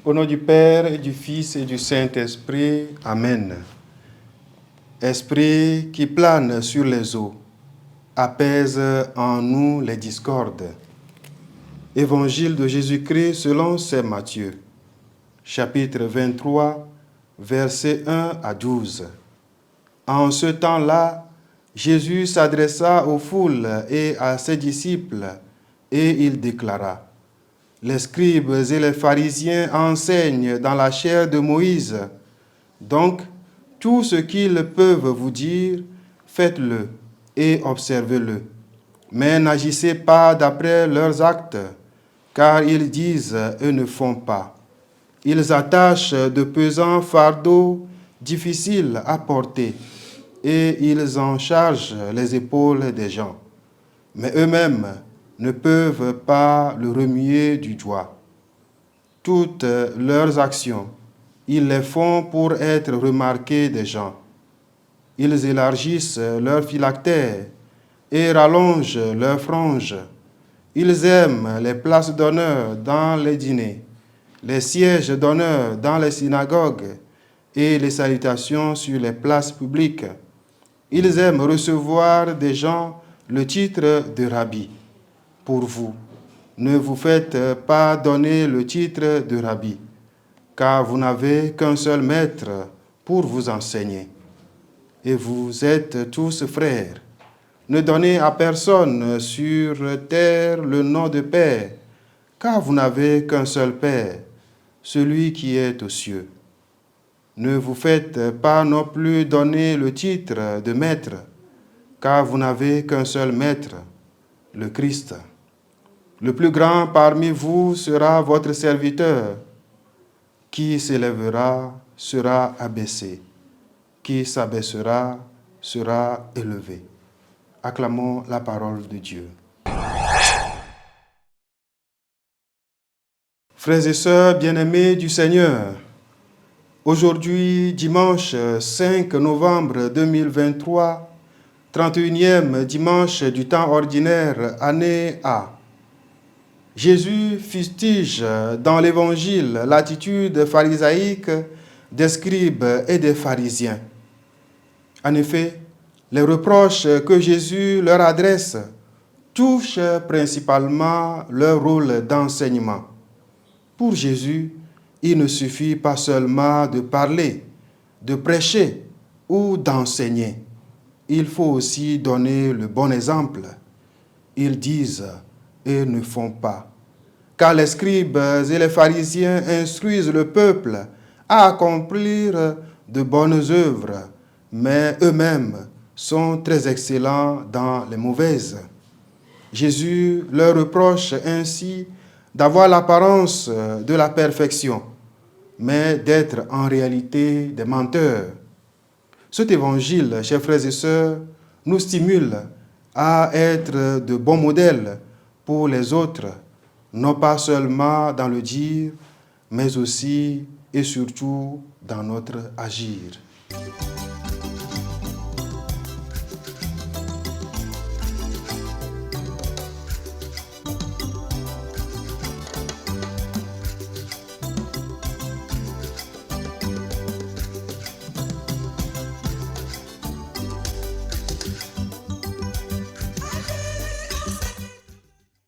Au nom du Père et du Fils et du Saint-Esprit, Amen. Esprit qui plane sur les eaux, apaise en nous les discordes. Évangile de Jésus-Christ selon saint Matthieu, chapitre 23, versets 1 à 12. En ce temps-là, Jésus s'adressa aux foules et à ses disciples, et il déclara: les scribes et les pharisiens enseignent dans la chair de Moïse. Donc, tout ce qu'ils peuvent vous dire, faites-le et observez-le. Mais n'agissez pas d'après leurs actes, car ils disent et ne font pas. Ils attachent de pesants fardeaux difficiles à porter, et ils en chargent les épaules des gens. Mais eux-mêmes ne peuvent pas le remuer du doigt. Toutes leurs actions, ils les font pour être remarqués des gens. Ils élargissent leurs phylactères et rallongent leurs franges. Ils aiment les places d'honneur dans les dîners, les sièges d'honneur dans les synagogues et les salutations sur les places publiques. Ils aiment recevoir des gens le titre de rabbi. Pour vous, ne vous faites pas donner le titre de rabbi, car vous n'avez qu'un seul maître pour vous enseigner. Et vous êtes tous frères. Ne donnez à personne sur terre le nom de Père, car vous n'avez qu'un seul Père, celui qui est aux cieux. Ne vous faites pas non plus donner le titre de maître, car vous n'avez qu'un seul maître, le Christ. Le plus grand parmi vous sera votre serviteur. Qui s'élèvera sera abaissé. Qui s'abaissera sera élevé. Acclamons la parole de Dieu. Frères et sœurs bien-aimés du Seigneur, aujourd'hui, dimanche 5 novembre 2023, 31e dimanche du temps ordinaire, année A. Jésus fustige dans l'Évangile l'attitude pharisaïque des scribes et des pharisiens. En effet, les reproches que Jésus leur adresse touchent principalement leur rôle d'enseignement. Pour Jésus, il ne suffit pas seulement de parler, de prêcher ou d'enseigner. Il faut aussi donner le bon exemple. Ils disent et ne font pas. Car les scribes et les pharisiens instruisent le peuple à accomplir de bonnes œuvres, mais eux-mêmes sont très excellents dans les mauvaises. Jésus leur reproche ainsi d'avoir l'apparence de la perfection, mais d'être en réalité des menteurs. Cet évangile, chers frères et sœurs, nous stimule à être de bons modèles pour les autres, non pas seulement dans le dire, mais aussi et surtout dans notre agir.